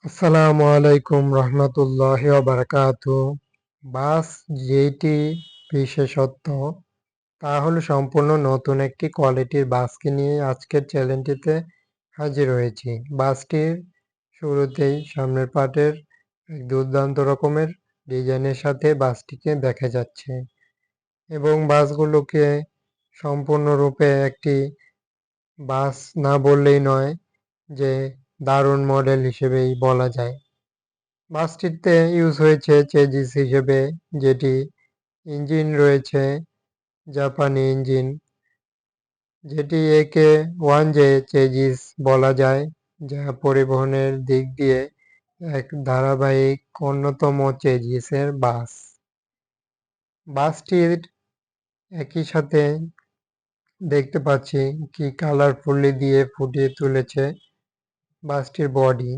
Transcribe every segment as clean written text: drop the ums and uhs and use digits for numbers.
আসসালামু আলাইকুম রহমতুল্লাহি ওয়া বারাকাতুহু। বাস যেটি বিশেষত্ব তা হলো সম্পূর্ণ নতুন একটি কোয়ালিটির বাসকে নিয়ে আজকের চ্যানেলটিতে হাজির হয়েছি। বাসটির শুরুতেই সামনের পার্টের এক দুর্দান্ত রকমের ডিজাইনের সাথে বাসটিকে দেখা যাচ্ছে এবং বাসগুলোকে সম্পূর্ণরূপে একটি বাস না বললেই নয়, যে দারুণ মডেল হিসেবেই বলা যায়। বাসটিতে ইউজ হয়েছে চেজিস হিসেবে, যেটি ইঞ্জিন রয়েছে জাপানি ইঞ্জিন, যেটি একে 1J চেজিস বলা যায়, যা পরিবহনের দিক দিয়ে এক ধারাবাহিক অন্যতম চেজিসের বাস। বাসটির একই সাথে দেখতে পাচ্ছি কি কালারফুলি দিয়ে ফুটিয়ে তুলেছে বাসটির বডি।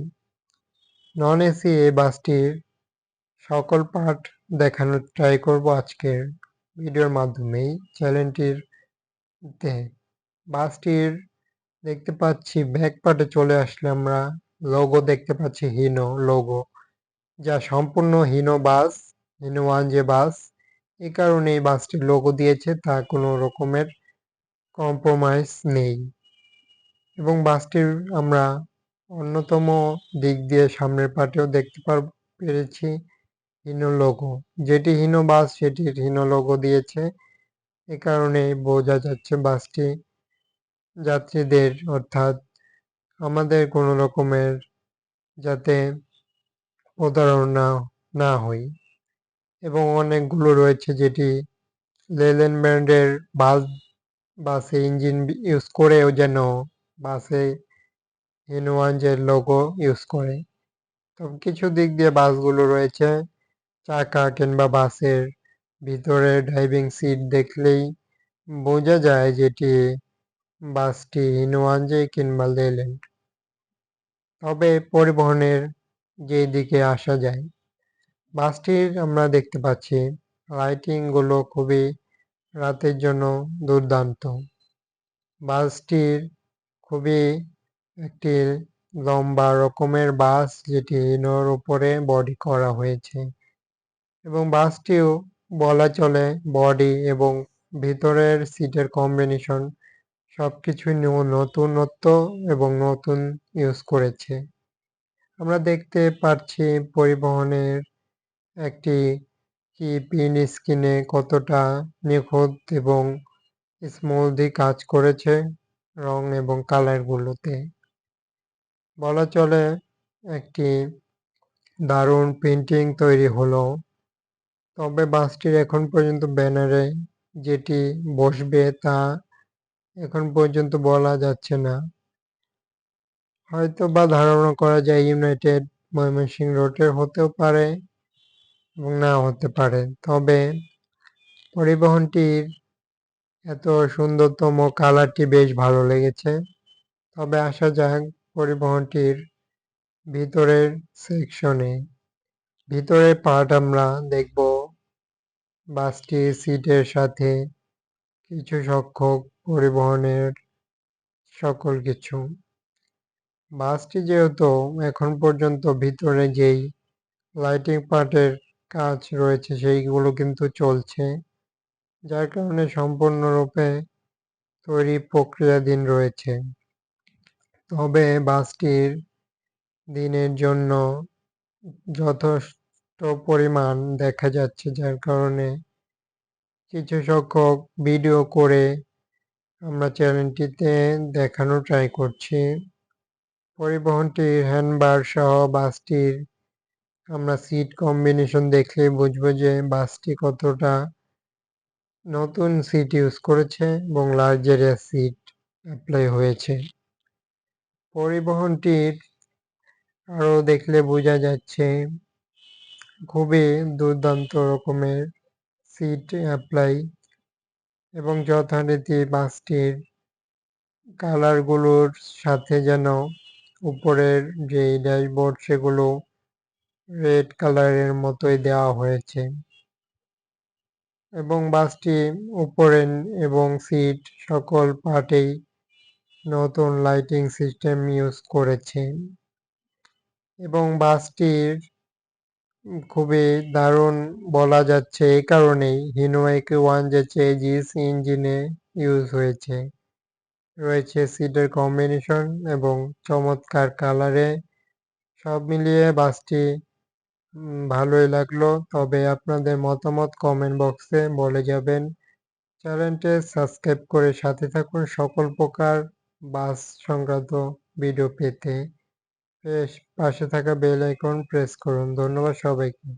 নন এসি এই বাসটির সকল পার্ট দেখানোর ট্রাই করব আজকের ভিডিওর মাধ্যমেই চ্যানেলটিতে। বাসটির দেখতে পাচ্ছি ব্যাক পার্টে চলে আসলে আমরা লোগো দেখতে পাচ্ছি, হিনো লোগো, যা সম্পূর্ণ হিনো বাস, হিনো 1J বাস। এই কারণে এই বাসটির লোগো দিয়েছে, তা কোনো রকমের কম্প্রোমাইজ নেই। এবং বাসটির আমরা অন্যতম দিক দিয়ে সামনের পার্টেও দেখতে পেরেছি হিনো লোগো, যেটি হিনো বাস সেটির হিনো লোগো দিয়েছে। এ কারণে বোঝা যাচ্ছে বাসটি যাত্রীদের, অর্থাৎ আমাদের কোনো রকমের যাতে প্রতারণা না হই। এবং অনেকগুলো রয়েছে যেটি লেলেন ব্র্যান্ডের বাসে ইঞ্জিন ইউজ করেও যেন বাসে হিনো 1J লোগো ইউজ করে। তবে কিছু দিক দিয়ে বাসগুলো রয়েছে, চাকা কিংবা বাসের ভিতরে ড্রাইভিং সিট দেখলেই বোঝা যায় যেটি বাসটি হিনো 1J কিংবা লেল্যান্ড। তবে পরিবহনের যে দিকে আসা যায়, বাসটির আমরা দেখতে পাচ্ছি লাইটিংগুলো খুবই রাতের জন্য দুর্দান্ত। বাসটির খুবই একটি লম্বা রকমের বাস, যেটি হিনোর উপরে বডি করা হয়েছে এবং বাসটিও বলা চলে বডি এবং ভিতরের সিটের কম্বিনেশন সবকিছুই নতুনত্ব এবং নতুন ইউজ করেছে। আমরা দেখতে পাচ্ছি পরিবহনের একটি কি পিন স্ক্রিনে কতটা নিখুঁত এবং স্মুথলি কাজ করেছে রং এবং কালারগুলোতে। বলা চলে একটি দারুণ পেন্টিং তৈরি হলো। তবে বাসটির এখন পর্যন্ত ব্যানারে যেটি বসবে তা এখন পর্যন্ত বলা যাচ্ছে না। হয়তো বা ধারণা করা যায় ইউনাইটেড ময়মনসিংহ রোডের হতেও পারে এবং নাও হতে পারে। তবে পরিবহনটির এত সুন্দরতম কালারটি বেশ ভালো লেগেছে। তবে আসা যাক পরিবহনটির ভিতরের সেকশনে। ভিতরের পার্ট আমরা দেখব বাসটির সিটের সাথে কিছু সংখ্যক পরিবহনের সকল কিছু। বাসটি যেহেতু এখন পর্যন্ত ভিতরে যেই লাইটিং পার্টের কাজ রয়েছে সেইগুলো কিন্তু চলছে, যার কারণে সম্পূর্ণরূপে তৈরি প্রক্রিয়াধীন রয়েছে। তবে বাসটির দিনের জন্য যথেষ্ট পরিমাণ দেখা যাচ্ছে, যার কারণে কিছু সংখ্যক ভিডিও করে আমরা চ্যানেলটিতে দেখানোর ট্রাই করছি। পরিবহনটির হ্যান্ডবার সহ বাসটির আমরা সিট কম্বিনেশন দেখলেই বুঝবো যে বাসটি কতটা নতুন সিট ইউজ করেছে এবং লাক্সারিয়াস সিট অ্যাপ্লাই হয়েছে। পরিবহনটির আরও দেখলে বোঝা যাচ্ছে খুবই দুর্দান্ত রকমের সিট অ্যাপ্লাই এবং যথারীতি বাসটির কালারগুলোর সাথে যেন উপরের যে ড্যাশবোর্ড সেগুলো রেড কালারের মতোই দেওয়া হয়েছে এবং বাসটি উপরে এবং সিট সকল পার্টেই নতুন লাইটিং সিস্টেম ইউজ করেছে। এবং বাসটির খুবই দারুণ বলা যাচ্ছে এই কারণেই হিনো AK1 চেজিস ইঞ্জিনে ইউজ হয়েছে। রয়েছে সিটের কম্বিনেশন এবং চমৎকার কালারে। সব মিলিয়ে বাসটি ভালোই লাগলো। তবে আপনাদের মতামত কমেন্ট বক্সে বলে যাবেন। চ্যানেলটি সাবস্ক্রাইব করে সাথে থাকুন সকল প্রকার বাস সংক্রান্ত ভিডিও পেতে। পাশে থাকা বেল আইকন প্রেস করুন। ধন্যবাদ সবাইকে।